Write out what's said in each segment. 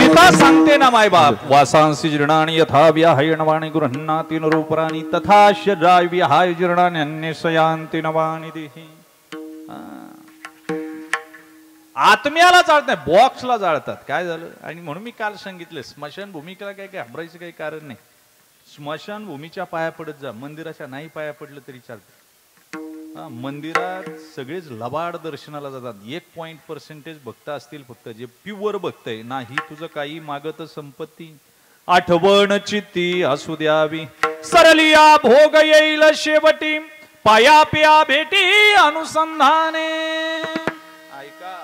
गीता सांगते ना मायबाप, वासांसी जीर्णानि यथा व्याहयणवाणी गृह्णाति नरूपराणी तथा शरीराय विहाय जीर्णानि अन्यशयांति नवानि देहि. आत्म्याला जाळत नाही, बॉक्सला जाळतात. काय झालं? आणि म्हणून मी काल सांगितलं, स्मशानभूमीला काय घाबरायचं काही कारण नाही. स्मशानभूमीच्या पाया पडत जा, मंदिराच्या नाही पाया पडलं तरी चालतं. मंदिरात सगळेच लबाड दर्शनाला जातात. 1% भक्त असतील फक्त, जे प्युअर भक्त आहे. नाही तुझं काही मागत संपत्ती, आठवण चित्ती असू द्यावी, सरलिया भोग येईल शेवटी, पाया पिया भेटी अनुसंधाने. ऐका,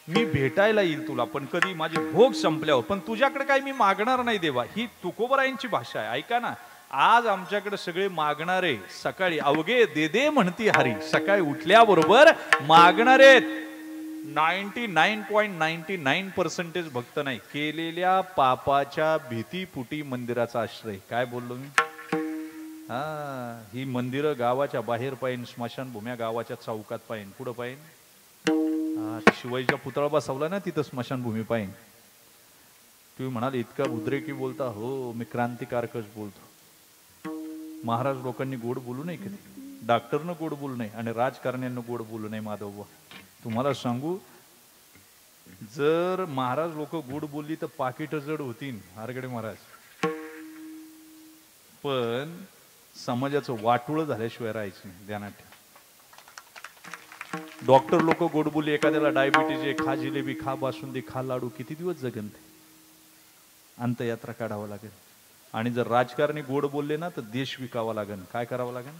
मी भेटायला येईल तुला, पण कधी माझे भोग संपल्यावर. पण तुझ्याकडे काही मी मागणार नाही देवा. ही तुकोबरायांची भाषा आहे. ऐका ना, आज आमच्याकडे सगळे मागणारे, सकाळी अवघे दे दे म्हणती हरी, सकाळी उठल्याबरोबर मागणारे 99.99% भक्त नाही. केलेल्या पापाच्या भीतीपुटी मंदिराचा आश्रय. काय बोललो मी? ही मंदिरं गावाच्या बाहेर पाहिजे, स्मशानभूम्या गावाच्या चौकात पाहिजे. पुढं पाहिजे शिवाजीचा पुतळा बसवला ना, तिथं स्मशानभूमी पाहिजे. तुम्ही म्हणाल इतका उद्रेकी बोलता. हो, मी क्रांतिकारकच बोलतो. महाराज लोकांनी गोड बोलू नये कधी, डॉक्टरनं गोड बोलू नये आणि राजकारण्यांना गोड बोलू नये. माधवबा तुम्हाला सांगू, जर महाराज लोक गोड बोलली तर पाकिट जड होतील आरगडे महाराज. पण समाजाचं वाटोळं झाल्याशिवाय राहायचं नाही, ध्यानात ठेवा. डॉक्टर लोक गोड बोलली, एखाद्याला डायबिटीज आहे, खा जिलेबी, खा बासुंदी, खा लाडू, किती दिवस जगन ते? अंतयात्रा काढावं लागेल. आणि जर राजकारणी गोड बोलले ना तर देश विकावा लागेल. काय करावं लागेल?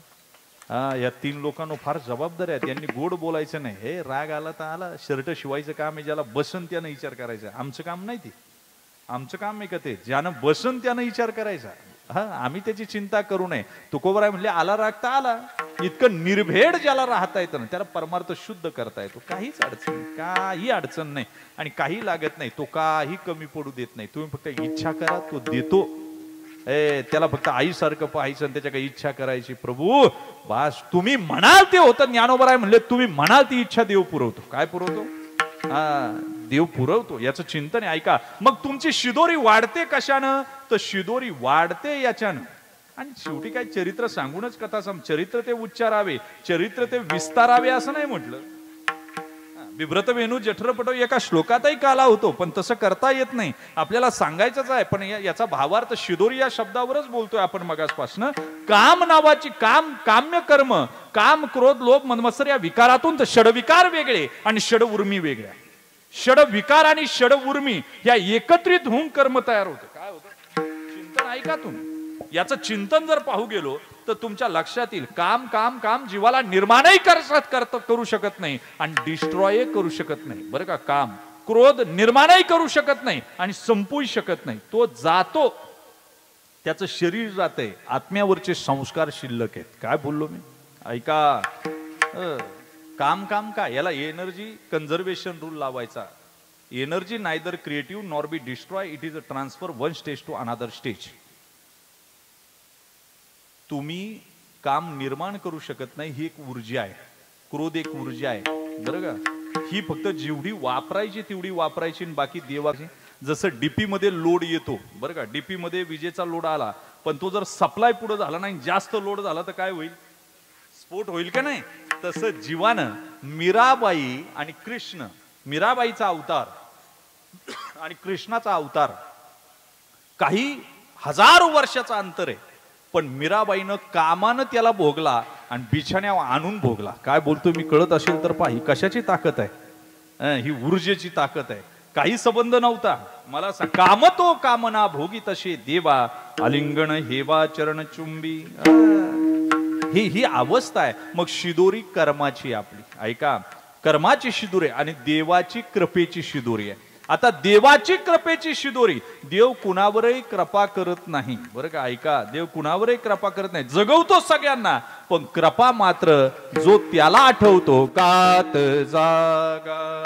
या 3 लोकांना फार जबाबदारी आहेत. यांनी गोड बोलायचं नाही. हे राग आला तर आला, शर्ट शिवायचं काम आहे, ज्याला बसन त्यानं विचार करायचा. आमचं काम नाही ते, आमचं काम आहे का ते, ज्यानं बसन त्यानं विचार करायचा. आम्ही त्याची चिंता करू नये. तुकोबराय म्हणले, आला राग तर आला. इतकं निर्भेड ज्याला राहता येतं ना, त्याला परमार्थ शुद्ध करता येतो. काहीच अडचण, काही अडचण नाही आणि काही लागत नाही. तो काही कमी पडू देत नाही. तुम्ही फक्त इच्छा करा, तो देतो. त्याला फक्त आईसारखं पाहायचं आणि त्याच्या काही इच्छा करायची. प्रभू बास, तुम्ही म्हणाल ते होतं. ज्ञानोबराय म्हणले, तुम्ही म्हणाल ती इच्छा देव पुरवतो. काय पुरवतो? देव पुरवतो. याचं चिंतन आहे. ऐका, मग तुमची शिदोरी वाढते कशानं? तर शिदोरी वाढते याच्यानं. आणि शेवटी काय, चरित्र सांगूनच कथा चरित्र ते उच्चारावे, चरित्र ते विस्तारावे असं नाही म्हटलं. बिभ्रत वेणू जठरपटो एका श्लोकातही काला होतो, पण तसं करता येत नाही. आपल्याला सांगायचंच आहे, पण याचा भावार्थ शिदोरी या शब्दावरच बोलतोय आपण मगासपासनं. काम नावाची, काम्य कर्म, काम क्रोध लोभ मन्मत्सर या विकारातून तर षडविकार वेगळे आणि षड उर्मी वेगळ्या. षड विकार आणि षड उर्मी या एकत्रित होऊन कर्म तयार होतं. काय होतं? चिंतन ऐका तुम्ही. याचं चिंतन जर पाहू गेलो तर तुमच्या लक्षात येईल, काम काम काम जीवाला निर्माणही करू शकत नाही आणि डिस्ट्रॉय करू शकत नाही. बरं का? काम क्रोध निर्माणही करू शकत नाही आणि संपवू शकत नाही. तो जातो, त्याचं शरीर जाते, आत्म्यावरचे संस्कार शिल्लक आहेत. काय बोललो मी? ऐका, काम काम काय, याला एनर्जी कन्झर्वेशन रूल लावायचा. Energy neither creative nor be destroy, it is a transfer one stage to another stage. तुम्ही काम निर्माण करू शकत नाही, ही एक ऊर्जा आहे. क्रोध एक ऊर्जा आहे. बरं का? ही फक्त जेवढी वापरायची तेवढी वापरायची, बाकी देवाची. जसं डीपी मध्ये लोड येतो, बरं का, डीपी मध्ये विजेचा लोड आला, पण तो जर सप्लाय पुढे झाला नाही, जास्त लोड झाला तर काय होईल? स्फोट होईल का नाही? तसं जीवानं मीराबाई आणि कृष्ण, मीराबाईचा अवतार आणि कृष्णाचा अवतार काही हजारो वर्षाचा अंतर आहे, पण मीराबाईनं कामानं त्याला भोगला आणि बिछाण्यावर आणून भोगला. काय बोलतोय मी? कळत असेल तर पाही. कशाची ताकद आहे? ही ऊर्जेची ताकद आहे. काही संबंध नव्हता. मला सांग, काम तो कामना भोगी तसे देवा, आलिंगण हेवा चरण चुंबी. ही अवस्था आहे. मग शिदोरी कर्माची आपली. ऐका, कर्माची शिदोरी आणि देवाची कृपेची शिदोरी आहे. आता देवाची कृपेची शिदोरी, देव कुणावरही कृपा करत नाही. बरं का? ऐका, देव कुणावरही कृपा करत नाही, जगवतो सगळ्यांना, पण कृपा मात्र जो त्याला आठवतो. कात जागा